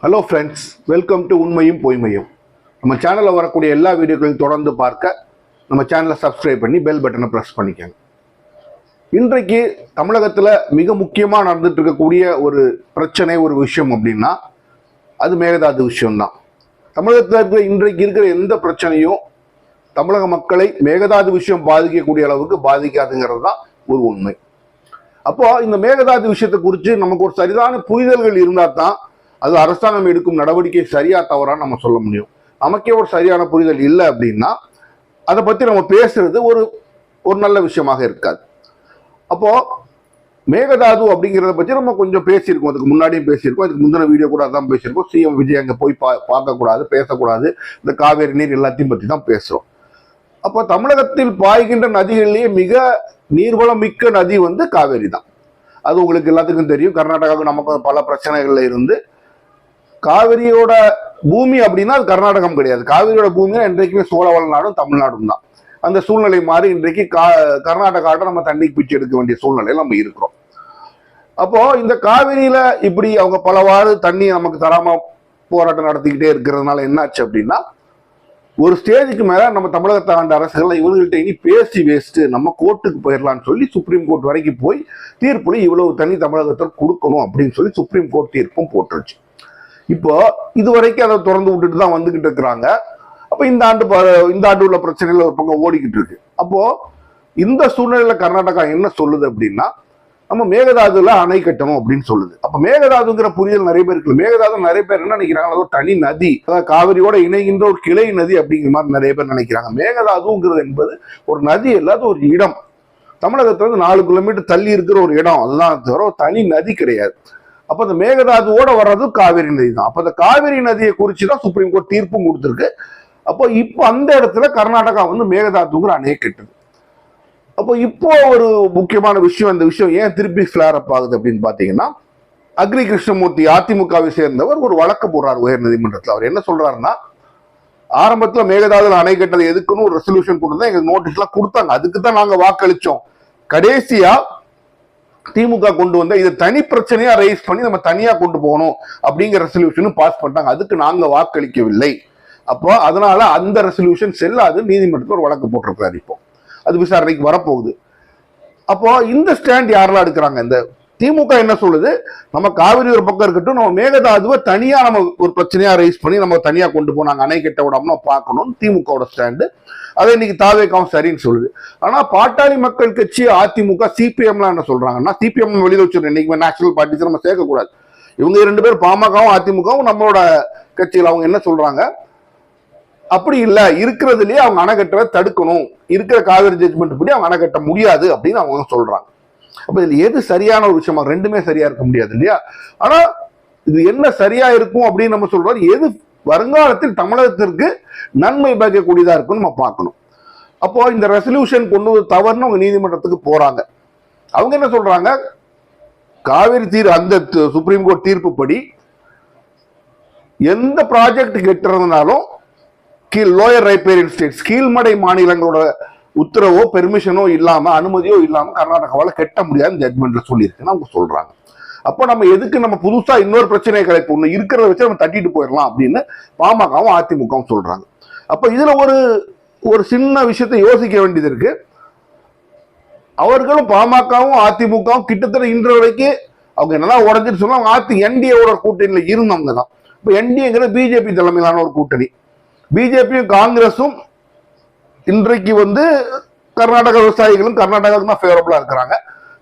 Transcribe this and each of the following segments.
Hello friends, welcome to உண்மையும் பொய்மையும். நம்ம சேனலில் வரக்கூடிய எல்லா வீடியோக்களையும் தொடர்ந்து பார்க்க நம்ம சேனலை சப்ஸ்கிரைப் பண்ணி பெல் பட்டனை ப்ரெஸ் பண்ணிக்கோங்க. இன்றைக்கு தமிழகத்தில் மிக முக்கியமாக நடந்துட்டு இருக்கக்கூடிய ஒரு பிரச்சனை, ஒரு விஷயம் அப்படின்னா அது மேகதாது விஷயம்தான். தமிழகத்தில் இருக்கிற இன்றைக்கு இருக்கிற எந்த பிரச்சனையும் தமிழக மக்களை மேகதாது விஷயம் பாதிக்கக்கூடிய அளவுக்கு பாதிக்காதுங்கிறது தான் ஒரு உண்மை. அப்போ இந்த மேகதாது விஷயத்தை குறித்து நமக்கு ஒரு சரிதான புரிதல்கள் இருந்தால் தான் அது அரசாங்கம் எடுக்கும் நடவடிக்கை சரியா தவறான்னு நம்ம சொல்ல முடியும். நமக்கே ஒரு சரியான புரிதல் இல்லை அப்படின்னா அதை பற்றி நம்ம பேசுறது ஒரு ஒரு நல்ல விஷயமாக இருக்காது. அப்போ மேகதாது அப்படிங்கிறத பற்றி நம்ம கொஞ்சம் பேசியிருக்கோம், அதுக்கு முன்னாடியும் பேசியிருக்கோம், அதுக்கு முந்தின வீடியோ கூட அதான் பேசியிருக்கோம். சிஎம் விஜய் அங்கே போய் பார்க்கக்கூடாது, பேசக்கூடாது, இந்த காவேரி நீர் எல்லாத்தையும் பற்றி தான் பேசுகிறோம். அப்போ தமிழகத்தில் பாய்கின்ற நதிகளிலேயே மிக நீர்வளம் மிக்க நதி காவேரி தான். அது உங்களுக்கு எல்லாத்துக்கும் தெரியும். கர்நாடகாவுக்கு நமக்கு பல பிரச்சனைகள்ல இருந்து காவிரியோட பூமி அப்படின்னா அது கர்நாடகம் கிடையாது. காவிரியோட பூமியா இன்றைக்குமே சோழவள நாடும் தமிழ்நாடும் தான். அந்த சூழ்நிலை மாறி இன்றைக்கு கர்நாடகாவோட நம்ம தண்ணிக்கு பிச்சு எடுக்க வேண்டிய சூழ்நிலையில் நம்ம இருக்கிறோம். அப்போ இந்த காவிரியில இப்படி அவங்க பலவாறு தண்ணி நமக்கு தராம போராட்டம் நடத்திக்கிட்டே இருக்கிறதுனால என்னாச்சு அப்படின்னா, ஒரு ஸ்டேஜுக்கு மேல நம்ம தமிழகத்தை ஆண்ட அரசுகள் இவங்கள்ட்ட இனி பேசி வேஸ்ட், நம்ம கோர்ட்டுக்கு போயிடலாம்னு சொல்லி சுப்ரீம் கோர்ட் வரைக்கும் போய் தீர்ப்புல இவ்வளவு தண்ணி தமிழகத்தில் கொடுக்கணும் அப்படின்னு சொல்லி சுப்ரீம் கோர்ட் தீர்ப்பும் போட்டுருச்சு. இப்போ இது வரைக்கும் அதை திறந்து விட்டுட்டு தான் வந்துகிட்டு இருக்கிறாங்க. அப்ப இந்த ஆண்டு உள்ள பிரச்சனைகள் ஒரு பக்கம் ஓடிக்கிட்டு இருக்கு. அப்போ இந்த சூழ்நிலையில கர்நாடகா என்ன சொல்லுது அப்படின்னா, நம்ம மேகதாதுல அணை கட்டணும் அப்படின்னு சொல்லுது. அப்ப மேகதாதுங்கிற புரிதல் நிறைய பேர் இருக்கு. மேகதாது நிறைய பேர் என்ன நினைக்கிறாங்க, அது ஒரு தனி நதி, அதாவது காவிரியோட இணைகின்ற ஒரு கிளை நதி அப்படிங்கிற மாதிரி நிறைய பேர் நினைக்கிறாங்க. மேகதாதுங்கிறது என்பது ஒரு நதி இல்லாத ஒரு இடம். தமிழகத்துல இருந்து 4 கிலோமீட்டர் தள்ளி இருக்கிற ஒரு இடம், அதுதான் தவிர ஒரு தனி நதி கிடையாது. அப்ப அந்த மேகதாதுவோட வர்றது காவிரி நதி தான். அப்ப அந்த காவிரி நதியை குறிச்சுதான் சுப்ரீம் கோர்ட் தீர்ப்பும் கொடுத்திருக்கு. அப்போ இப்போ அந்த இடத்துல கர்நாடகா மேகதாதுங்கிற அணையை கட்டுது. அப்போ இப்போ ஒரு முக்கியமான விஷயம், அந்த விஷயம் ஏன் திருப்பி ஃபிளேர் அப் ஆகுது அப்படின்னு பாத்தீங்கன்னா, அக்ரி கிருஷ்ணமூர்த்தி அதிமுகவை சேர்ந்தவர் ஒரு வழக்கு போடுறார் உயர் நீதிமன்றத்தில். அவர் என்ன சொல்றாருன்னா, ஆரம்பத்துல மேகதாதுல அணை கட்டது எதுக்குன்னு ஒரு ரெசல்யூஷன் கொடுத்தா எங்களுக்கு நோட்டீஸ் எல்லாம் கொடுத்தாங்க, அதுக்கு தான் நாங்க வாக்களிச்சோம். கடைசியா திமுக கொண்டு வந்த இதை தனி பிரச்சனையா ரைஸ் பண்ணி நம்ம தனியா கொண்டு போகணும் அப்படிங்கிற ரெசல்யூஷனும் பாஸ் பண்ணிட்டாங்க, அதுக்கு நாங்க வாக்களிக்கவில்லை. அப்போ அதனால அந்த ரெசல்யூஷன் செல்லாது, நீதிமன்றத்தில் ஒரு வழக்கு போட்டிருக்கிறார். இப்போ அது விசாரணைக்கு வரப்போகுது. அப்போ இந்த ஸ்டாண்ட் யாரெல்லாம் எடுக்கிறாங்க, இந்த திமுக என்ன சொல்லுது, நம்ம காவிரி ஒரு பக்கம் இருக்கட்டும், நம்ம மேகதாதுவை தனியா நம்ம ஒரு பிரச்சனையா ரைஸ் பண்ணி நம்ம தனியா கொண்டு போனாங்க, அணை கட்ட விடாம பார்க்கணும் திமுகவோட ஸ்டாண்டு. அதை இன்னைக்கு தாவேக்காவும் சரின்னு சொல்லுது. ஆனா பாட்டாளி மக்கள் கட்சி, அதிமுக, சிபிஎம்லாம் என்ன சொல்றாங்கன்னா, சிபிஎம் வெளியில வச்சிருக்கோம், இன்னைக்கு நேஷனல் பார்ட்டிஸ் நம்ம சேர்க்கக்கூடாது. இவங்க 2 பேர் பாமகவும் அதிமுகவும் நம்மளோட கட்சியில் அவங்க என்ன சொல்றாங்க, அப்படி இல்லை, இருக்கிறதுலயே அவங்க அணை கட்டுறதை தடுக்கணும், இருக்கிற காவிரி ஜட்ஜ்மெண்ட் படி அவங்க அணை கட்ட முடியாது அப்படின்னு அவங்க சொல்றாங்க. அப்ப இதுல எது சரியான ஒரு விஷயமா, ரெண்டுமே சரியா இருக்க முடியாது இல்லையா? ஆனா இது என்ன சரியா இருக்கும் அப்படின்னு நம்ம சொல்றோம், எது வருங்காலத்தில் தமிழகத்திற்கு நன்மை பயக்கக்கூடியதா இருக்குன்னு நம்ம பார்க்கணும். அப்போ இந்த ரெசல்யூஷன் கொண்டு தவறுன்னு அவங்க நீதிமன்றத்துக்கு போறாங்க. அவங்க என்ன சொல்றாங்க, காவிரி அந்த சுப்ரீம் கோர்ட் தீர்ப்பு படி எந்த ப்ராஜெக்ட் கட்டுறதுனாலும் லோயர் ரைப்பேரியன் ஸ்டேட்ஸ், கீழ்மடை மாநிலங்களோட உத்தரவோ பெர்மிஷனோ இல்லாம, அனுமதியோ இல்லாம கர்நாடகாவால கட்ட முடியாதுன்னு ஜட்மெண்ட்ல சொல்லியிருக்குன்னு அவங்க சொல்றாங்க. அப்போ நம்ம எதுக்கு நம்ம புதுசா இன்னொரு பிரச்சனையை கலைப்பு, ஒண்ணு இருக்கிறத வச்சு நம்ம தட்டிட்டு போயிடலாம் அப்படின்னு பாமகவும் அதிமுகவும் சொல்றாங்க. அப்ப இதுல ஒரு சின்ன விஷயத்தை யோசிக்க வேண்டியது இருக்கு. அவர்களும் பாமகவும் அதிமுகவும் கிட்டத்தட்ட இன்று வரைக்கும் அவங்க என்னதான் உடஞ்சிட்டு சொன்னா என்டிஏவோட கூட்டணியில இருந்தவங்க தான். இப்ப என்டிஏங்கிறது பிஜேபி தலைமையிலான ஒரு கூட்டணி. பிஜேபியும் காங்கிரஸும் இன்றைக்கு கர்நாடக விவசாயிகளும் கர்நாடகாவுக்கு தான் ஃபேவரபிளா இருக்கிறாங்க.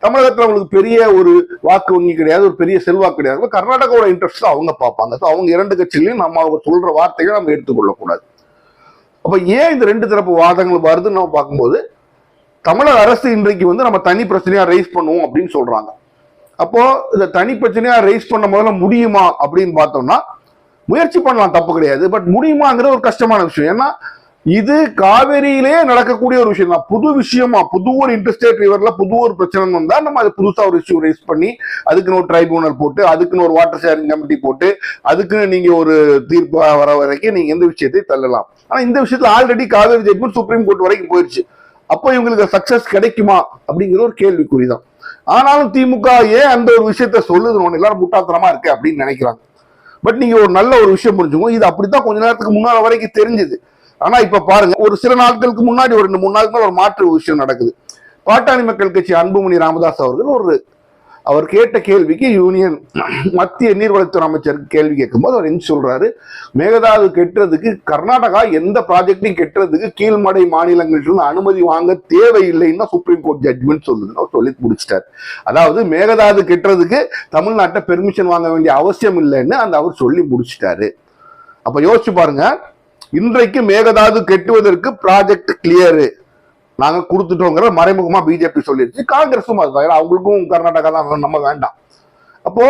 தமிழகத்தில் அவங்களுக்கு பெரிய ஒரு வாக்கு வங்கி கிடையாது, ஒரு பெரிய செல்வாக்கு கிடையாது. கர்நாடகாவோட இன்ட்ரெஸ்ட் அவங்க பார்ப்பாங்க. அவங்க 2 கட்சிகளையும் நம்ம அவங்க சொல்ற வார்த்தைகளை நம்ம எடுத்துக்கொள்ளக்கூடாது. அப்ப ஏன் இந்த 2 தரப்பு வாதங்கள் வருதுன்னு நம்ம பார்க்கும்போது, தமிழக அரசு இன்றைக்கு நம்ம தனி பிரச்சனையா ரைஸ் பண்ணுவோம் அப்படின்னு சொல்றாங்க. அப்போ இந்த தனி பிரச்சனையா ரைஸ் பண்ண முதல்ல முடியுமா அப்படின்னு பார்த்தோம்னா, முயற்சி பண்ணலாம், தப்பு கிடையாது. பட் முடியுமாங்கிற ஒரு கஷ்டமான விஷயம். ஏன்னா இது காவேரியிலே நடக்கக்கூடிய ஒரு விஷயம் தான், புது விஷயமா, புது ஒரு இன்டர்ஸ்டேட் ரிவர்ல புது ஒரு பிரச்சனை வந்தா நம்ம அது புதுசா ஒரு இஷ்யூ ரைஸ் பண்ணி அதுக்குன்னு ஒரு ட்ரைபியூனல் போட்டு, அதுக்குன்னு ஒரு வாட்டர் ஷேரிங் கமிட்டி போட்டு, அதுக்குன்னு நீங்க ஒரு தீர்ப்பு வர வரைக்கும் நீங்க எந்த விஷயத்தை தள்ளலாம். ஆனா இந்த விஷயத்துல already Kaveri judgment Supreme Court வரைக்கும் போயிடுச்சு. அப்போ இவங்களுக்கு சக்சஸ் கிடைக்குமா அப்படிங்கிற ஒரு கேள்விக்குறிதான். ஆனாலும் திமுக ஏன் அந்த ஒரு விஷயத்த சொல்லுது, எல்லாரும் முட்டாள்தனமா இருக்கு அப்படின்னு நினைக்கிறாங்க. பட் நீங்க ஒரு நல்ல ஒரு விஷயம் புரிஞ்சுக்கோங்க, இது அப்படித்தான் கொஞ்ச நேரத்துக்கு முன்னாடி வரைக்கும் தெரிஞ்சது. ஆனா இப்ப பாருங்க, ஒரு சில நாட்களுக்கு முன்னாடி ஒரு 2-3 நாளுக்கு ஒரு மாற்று விஷயம் நடக்குது. பாட்டாளி மக்கள் கட்சி அன்புமணி ராமதாஸ் அவர்கள் அவர் கேட்ட கேள்விக்கு யூனியன் மத்திய நீர்வளத்துறை அமைச்சருக்கு கேள்வி கேட்கும்போது அவர் என்ன சொல்றாரு, மேகதாது கெட்டுறதுக்கு கர்நாடகா எந்த ப்ராஜெக்டையும் கெட்டுறதுக்கு கீழ்மடை மாநிலங்களிலிருந்து அனுமதி வாங்க தேவையில்லைன்னு சுப்ரீம் கோர்ட் ஜட்மெண்ட் சொல்லுதுன்னு அவர் சொல்லி முடிச்சிட்டார். அதாவது மேகதாது கெட்டுறதுக்கு தமிழ்நாட்டை பெர்மிஷன் வாங்க வேண்டிய அவசியம் இல்லைன்னு அவர் சொல்லி முடிச்சிட்டாரு. அப்ப யோசிச்சு பாருங்க, இன்றைக்கு மேகதாது கெட்டுவதற்கு ப்ராஜெக்ட் கிளியரு நாங்க கொடுத்துட்டோங்கிற மறைமுகமா பிஜேபி சொல்லிடுச்சு. காங்கிரஸும் அதுதான், அவங்களுக்கும் கர்நாடகா தான், நம்ம வேண்டாம். அப்போ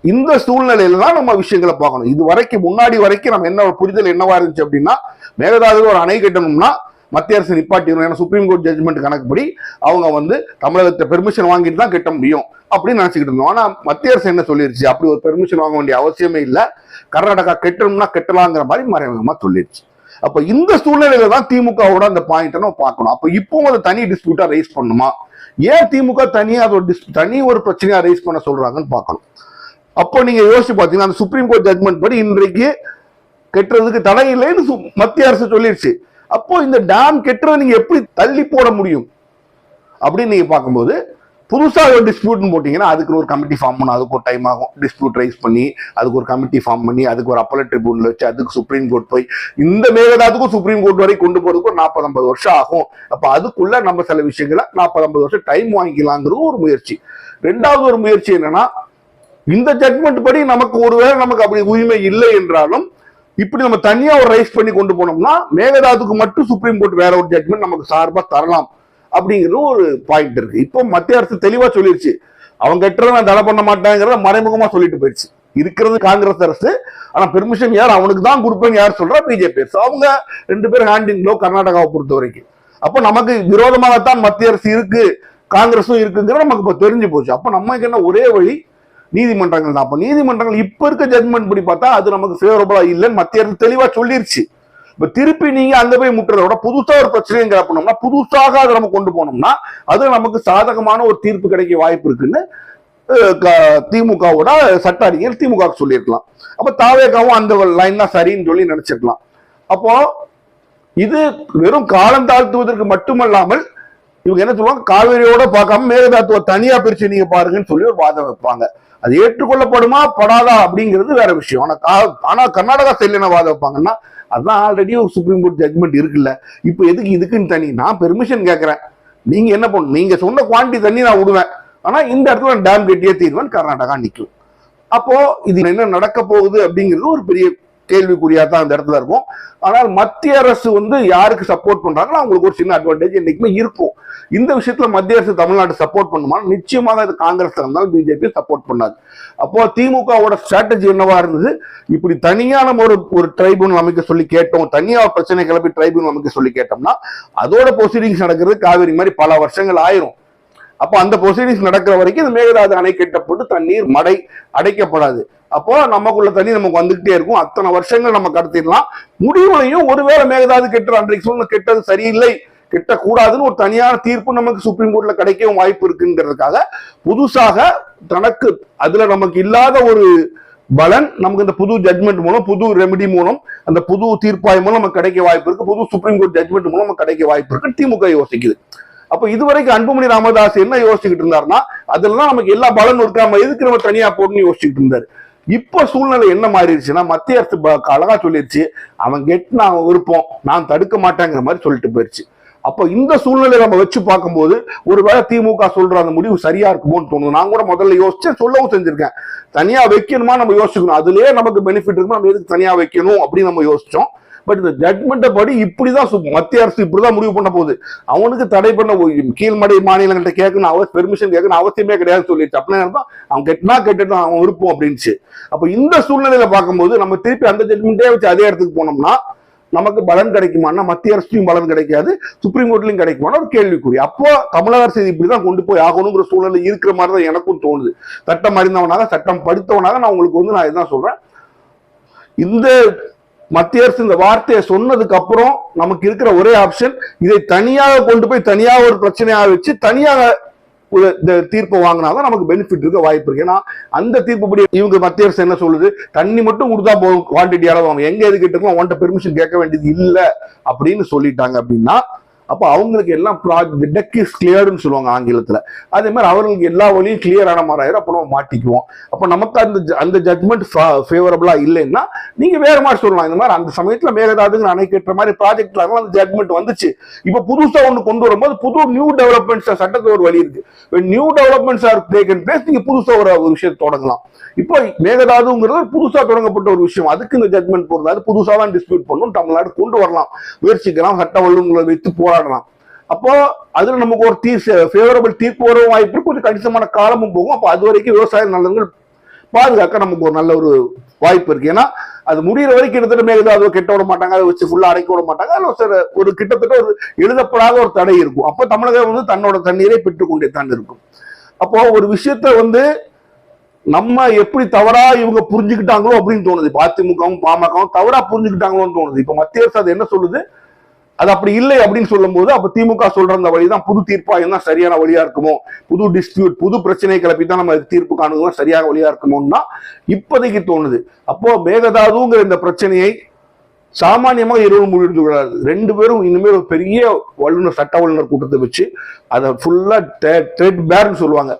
இந்த சூழ்நிலையில தான் நம்ம விஷயங்களை பார்க்கணும். இது வரைக்கும் முன்னாடி வரைக்கும் நம்ம என்ன புரிதல் என்னவா இருந்துச்சு அப்படின்னா, மேகதாதுல ஒரு அணை கட்டணும்னா மத்திய அரசு நிப்பாட்டிடணும், ஏன்னா சுப்ரீம் கோர்ட் ஜட்மெண்ட் கணக்குப்படி அவங்க தமிழகத்தை பெர்மிஷன் வாங்கிட்டு தான் கட்ட முடியும் அப்படின்னு நினைச்சுக்கிட்டு இருந்தோம். ஆனா மத்திய அரசு என்ன சொல்லிருச்சு, அப்படி ஒரு பெர்மிஷன் வாங்க வேண்டிய அவசியமே இல்லை, கர்நாடகா கட்டணும்னா கட்டலாங்கிற மாதிரி மறைமுகமா சொல்லிடுச்சு. அப்ப இந்த சூழ்நிலையில தான் திமுகவோட அந்த பாயிண்ட்டை நம்ம பார்க்கணும். அப்ப இப்போ அதை தனி டிஸ்பியூட்டா ரைஸ் பண்ணுமா, ஏன் திமுக தனியா தனி ஒரு பிரச்சனையா ரைஸ் பண்ண சொல்றாங்கன்னு பார்க்கணும். அப்போ நீங்க யோசிச்சு பாத்தீங்கன்னா, அந்த சுப்ரீம் கோர்ட் ஜட்மெண்ட் படி இன்றைக்கு கெட்டுறதுக்கு தடை இல்லைன்னு மத்திய அரசு சொல்லிடுச்சு. அப்போ இந்த டேம் கெட்டுறதை நீங்க எப்படி தள்ளி போட முடியும் அப்படின்னு நீங்க பார்க்கும்போது, புதுசா ஒரு டிஸ்பியூட் போட்டீங்கன்னா அதுக்கு ஒரு கமிட்டி ஃபார்ம் பண்ணணும், அதுக்கு ஒரு டைம் ஆகும். டிஸ்பியூட் ரைஸ் பண்ணி அதுக்கு ஒரு கமிட்டி ஃபார்ம் பண்ணி அதுக்கு ஒரு அப்பலட் ட்ரிபியூனல் வச்சு அதுக்கு சுப்ரீம் கோர்ட் போய் இந்த மேகதாதுக்கும் சுப்ரீம் கோர்ட் வரை கொண்டு போறதுக்கு ஒரு 40-50 வருஷம் ஆகும். அப்ப அதுக்குள்ள நம்ம சில விஷயங்களை 40-50 வருஷம் டைம் வாங்கிக்கலாங்கிறது ஒரு முயற்சி. ரெண்டாவது ஒரு முயற்சி என்னன்னா, இந்த ஜட்மெண்ட் படி நமக்கு ஒருவேளை நமக்கு அப்படி உரிமை இல்லை என்றாலும் இப்படி நம்ம தனியா ஒரு ரைஸ் பண்ணி கொண்டு போனோம்னா மேகதாதுக்கு மட்டும் சுப்ரீம் கோர்ட் வேற ஒரு ஜட்மெண்ட் நமக்கு சார்பா தரலாம் அப்படிங்கிறது ஒரு பாயிண்ட் இருக்கு. இப்போ மத்திய அரசு தெளிவா சொல்லிருச்சு, அவங்க கெட்டுறத நான் தடை பண்ண மாட்டேங்கிறத மறைமுகமா சொல்லிட்டு போயிடுச்சு. இருக்கிறது காங்கிரஸ் அரசு, ஆனா பெர்மிஷன் யார் அவனுக்கு தான் கொடுப்பேன்னு யார் சொல்றா, பிஜேபி. அவங்க 2 பேரும் ஹேண்ட் இன் க்ளோவ் கர்நாடகாவை பொறுத்த வரைக்கும். அப்போ நமக்கு விரோதமாகத்தான் மத்திய அரசு இருக்கு, காங்கிரஸும் இருக்குங்கிற நமக்கு இப்போ தெரிஞ்சு போச்சு. அப்ப நமக்கு என்ன ஒரே வழி, நீதிமன்றங்கள் தான். அப்ப நீதிமன்றங்கள் இப்ப இருக்க ஜட்மெண்ட் படி பார்த்தா அது நமக்கு ஃபேவரபிளா இல்லைன்னு மத்திய அரசு தெளிவா சொல்லிருச்சு. இப்ப திருப்பி நீங்க அங்க போய் முட்டுறத விட புதுசா ஒரு பிரச்சனையை கிளப்பணும்னா, புதுசாக அதை நம்ம கொண்டு போனோம்னா அது நமக்கு சாதகமான ஒரு தீர்ப்பு கிடைக்க வாய்ப்பு இருக்குன்னு திமுகவோட சட்ட அறிஞர் திமுக சொல்லியிருக்கலாம். அப்ப தாவேகாவும் அந்த லைன் தான் சரின்னு சொல்லி நினைச்சிருக்கலாம். அப்போ இது வெறும் காலம் தாழ்த்துவதற்கு மட்டுமல்லாமல் இவங்க என்ன சொல்லுவாங்க, காவிரியோட பார்க்காம மேகதாத்துவ தனியா பிரிச்சு நீங்க பாருங்கன்னு சொல்லி ஒரு வாதம் வைப்பாங்க. அது ஏற்றுக்கொள்ளப்படுமா படாதா அப்படிங்கிறது வேற விஷயம். ஆனா கர்நாடகா சைட்ல என்ன வாதம் வைப்பாங்கன்னா, அதான் ஆல்ரெடி ஒரு சுப்ரீம் கோர்ட் ஜட்மெண்ட் இருக்குல்ல, இப்போ எதுக்கு இதுக்குன்னு தனி, நான் பெர்மிஷன் கேட்கறேன், நீங்க என்ன பண்ணணும், நீங்க சொன்ன குவான்டிட்டி தண்ணி நான் விடுவேன், ஆனா இந்த இடத்துல டேம் கட்டியே தீர்வேன் கர்நாடகா நிற்கும். அப்போ இது என்ன நடக்க போகுது அப்படிங்கிறது ஒரு பெரிய கேள்விக்குறியா தான் அந்த இடத்துல இருக்கும். ஆனால் மத்திய அரசு யாருக்கு சப்போர்ட் பண்றாங்களோ அவங்களுக்கு ஒரு சின்ன அட்வான்டேஜ் என்னைக்குமே இருக்கும். இந்த விஷயத்துல மத்திய அரசு தமிழ்நாடு சப்போர்ட் பண்ணுமா, நிச்சயமாக இது காங்கிரஸ் இருந்தாலும் பிஜேபி சப்போர்ட் பண்ணாது. அப்போ திமுகவோட ஸ்ட்ராட்டஜி என்னவா இருந்தது, இப்படி தனியா நம்ம ஒரு ட்ரைபியூனல் அமைக்க சொல்லி கேட்டோம், தனியா பிரச்சனை கிளப்பி ட்ரைபியூனல் அமைக்க சொல்லி கேட்டோம்னா அதோட ப்ரொசீடிங்ஸ் நடக்கிறது காவிரி மாதிரி பல வருஷங்கள் ஆயிரும். அப்போ அந்த ப்ரொசீடிங்ஸ் நடக்கிற வரைக்கும் இந்த மேகதாது அணை கட்டப்பட்டு தண்ணீர் மடை அடைக்கப்படாது. அப்போ நமக்குள்ள தண்ணி நமக்கு வந்துகிட்டே இருக்கும். அத்தனை வருஷங்கள் நம்ம கடத்திடலாம். முடிவுலையும் ஒருவேளை மேகதாது கெட்டுற அன்றைக்கு சூழ்நிலை கெட்டது சரியில்லை, கெட்டக்கூடாதுன்னு ஒரு தனியான தீர்ப்பு நமக்கு சுப்ரீம் கோர்ட்ல கிடைக்கவும் வாய்ப்பு இருக்குங்கிறதுக்காக புதுசாக தனக்கு அதுல நமக்கு இல்லாத ஒரு பலன் நமக்கு இந்த புது ஜட்மெண்ட் மூலம், புது ரெமெடி மூலம், அந்த புது தீர்ப்பாய் மூலம் நமக்கு கிடைக்க வாய்ப்பு இருக்கு, புது சுப்ரீம் கோர்ட் ஜட்மெண்ட் மூலம் நமக்கு கிடைக்க வாய்ப்பு இருக்கு திமுக யோசிக்குது. அப்ப இதுவரைக்கும் அன்புமணி ராமதாஸ் என்ன யோசிச்சுக்கிட்டு இருந்தாருன்னா, அதெல்லாம் நமக்கு எல்லா பலனும் இருக்காம எதுக்கு நம்ம தனியா போடணும்னு யோசிச்சுட்டு இருந்தாரு. இப்ப சூழ்நிலை என்ன மாறிடுச்சுன்னா, மத்திய அரசு அழகா சொல்லிருச்சு, அவன் கெட்டு நான் விருப்பம், நான் தடுக்க மாட்டேங்கிற மாதிரி சொல்லிட்டு போயிருச்சு. அப்ப இந்த சூழ்நிலையை நம்ம வச்சு பார்க்கும்போது ஒருவேளை திமுக சொல்ற அந்த முடிவு சரியா இருக்குமோன்னு தோணுது. நான் கூட முதல்ல யோசிச்சேன், சொல்லவும் செஞ்சிருக்கேன், தனியா வைக்கணுமா நம்ம யோசிக்கணும், அதுலயே நமக்கு பெனிஃபிட் இருக்கும், நம்ம எதுக்கு தனியா வைக்கணும் அப்படின்னு நம்ம யோசிச்சோம். பட் இந்த ஜட்மெண்ட் படி இப்படிதான் மத்திய அரசு இப்படிதான் முடிவு பண்ண போகுது. அவனுக்கு தடை பண்ண கீழ்மடை மாநிலங்கள்ட்ட கேட்கணும், பெர்மிஷன் கேட்கணும் அவசியமே கிடையாது சொல்லிடுச்சு. அப்படின்னா அவன் கெட்டினா கெட்டட்டும், அவன் விருப்பம் அப்படின்ச்சு. அப்ப இந்த சூழ்நிலையில பார்க்கும்போது நம்ம திருப்பி அந்த ஜட்மெண்டே வச்சு அதே இடத்துக்கு போனோம்னா நமக்கு பலன் கிடைக்குமான்னா மத்திய அரசுலையும் பலன் கிடைக்காது, சுப்ரீம் கோர்ட்லயும் கிடைக்குமான ஒரு கேள்விக்குறி. அப்போ தமிழக அரசு இப்படிதான் கொண்டு போய் ஆகணுங்கிற சூழ்நிலை இருக்கிற மாதிரி தான் எனக்கும் தோணுது. சட்டம் அறிந்தவனாக, சட்டம் படித்தவனாக நான் உங்களுக்கு நான் இதுதான் சொல்றேன். இந்த மத்திய அரசு இந்த வார்த்தையை சொன்னதுக்கு அப்புறம் நமக்கு இருக்கிற ஒரே ஆப்ஷன், இதை தனியாக கொண்டு போய் தனியாக ஒரு பிரச்சனையாக வச்சு தனியாக இந்த தீர்ப்பை வாங்கினாதான் நமக்கு பெனிஃபிட் இருக்க வாய்ப்பு இருக்கு. ஏன்னா அந்த தீர்ப்புப்படி இவங்க மத்திய அரசு என்ன சொல்லுது, தண்ணி மட்டும் கொடுத்தா போதும், குவான்டிட்டி அளவு அவங்க எங்க எது கிட்ட உன்ட்ட பெர்மிஷன் கேட்க வேண்டியது இல்லை அப்படின்னு சொல்லிட்டாங்க. அப்படின்னா அப்ப அவங்களுக்கு எல்லாம் டெக் இஸ் கிளியர்னு சொல்லுவாங்க ஆங்கிலத்துல. அதே மாதிரி அவர்களுக்கு எல்லா வழியும் கிளியர் ஆன மாதிரி ஆயிரும். அப்ப நம்ம மாட்டிக்குவோம். அப்ப நமக்கு அந்த ஜட்மெண்ட் ஃபேவரபிளா இல்லைன்னா நீங்க வேற மாதிரி சொல்லலாம். இந்த மாதிரி அந்த சமயத்துல மேகதாதுங்கிற அணை கட்டுற மாதிரி ப்ராஜெக்ட்ல அந்த ஜட்மெண்ட் வந்துச்சு. இப்ப புதுசா ஒண்ணு கொண்டு வரும்போது புது நியூ டெவலப்மெண்ட்ஸ் சட்டத்துல ஒரு வழி இருக்கு. New developments are taken place, நீங்க புதுசா ஒரு விஷயத்தை தொடங்கலாம். இப்போ மேகதாதுங்கிறது புதுசா தொடங்கப்பட்ட ஒரு விஷயம். அதுக்கு இந்த ஜட்மெண்ட் போடுறது, அது புதுசா தான் டிஸ்பியூட் பண்ணும். தமிழ்நாடு கொண்டு வரலாம், முயற்சிக்கலாம், சட்ட வல்லுநர்களை வைத்து போராடலாம். அப்போ அதுல நமக்கு ஒரு ஃபேவரபிள் தீர்ப்பு வர வாய்ப்பு இருக்கு. கொஞ்சம் கணிசமான காலமும் போகும். அப்போ அது வரைக்கும் விவசாய நலன்கள் பாதுகாக்க நமக்கு ஒரு நல்ல ஒரு வாய்ப்பு இருக்கு. ஏன்னா அது முடிகிற வரைக்கும் கிட்டத்தட்ட மேகதாதுவை கெட்ட விட மாட்டாங்க, அதை வச்சு ஃபுல்லா அடைக்க விட மாட்டாங்க. அதுல ஒரு கிட்டத்தட்ட ஒரு எழுதப்படாத ஒரு தடை இருக்கும். அப்போ தமிழகம் தன்னோட தண்ணீரை பெற்றுக்கொண்டே தான் இருக்கும். அப்போ ஒரு விஷயத்த நம்ம எப்படி தவறா இவங்க புரிஞ்சுக்கிட்டாங்களோ அப்படின்னு தோணுது. அதிமுகவும் பாமகவும் தவறா புரிஞ்சுக்கிட்டாங்களோன்னு தோணுது. இப்ப மத்திய அரசு அது என்ன சொல்லுது, அது அப்படி இல்லை அப்படின்னு சொல்லும் போது அப்ப திமுக சொல்ற அந்த வழிதான் புது தீர்ப்பாயம் தான் சரியான வழியா இருக்குமோ, புது டிஸ்பியூட் புது பிரச்சனை கிளப்பி தான் நம்ம தீர்ப்பு காணுதான் சரியான வழியா இருக்குமோன்னா இப்போதைக்கு தோணுது. அப்போ மேகதாதுங்கிற இந்த பிரச்சனையை சாமானியமாக இருவரும் முடிவு கூடாது. ரெண்டு பேரும் இனிமேல் ஒரு பெரிய வல்லுநர் சட்ட வல்லுநர் கூட்டத்தை வச்சு அதை ஃபுல்லா த்ரெட் பேர்னு சொல்லுவாங்க,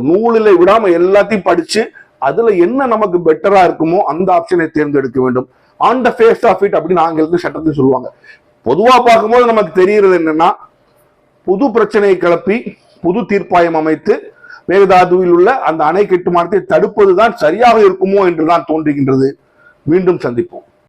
நூலில் விடாம எல்லாத்தையும் படிச்சு அதுல என்ன நமக்கு பெட்டரா இருக்குமோ அந்த ஆப்ஷனை தேர்ந்தெடுக்க வேண்டும். On the face of it அப்படின்னு ஆங்கிலத்தில் சட்டத்தை சொல்லுவாங்க. பொதுவா பார்க்கும்போது நமக்கு தெரிகிறது என்னன்னா, புது பிரச்சனையை கிளப்பி புது தீர்ப்பாயம் அமைத்து மேகதாதுவில் உள்ள அந்த அணை கட்டுமானத்தை தடுப்பதுதான் சரியாக இருக்குமோ என்றுதான் தோன்றுகின்றது. மீண்டும் சந்திப்போம்.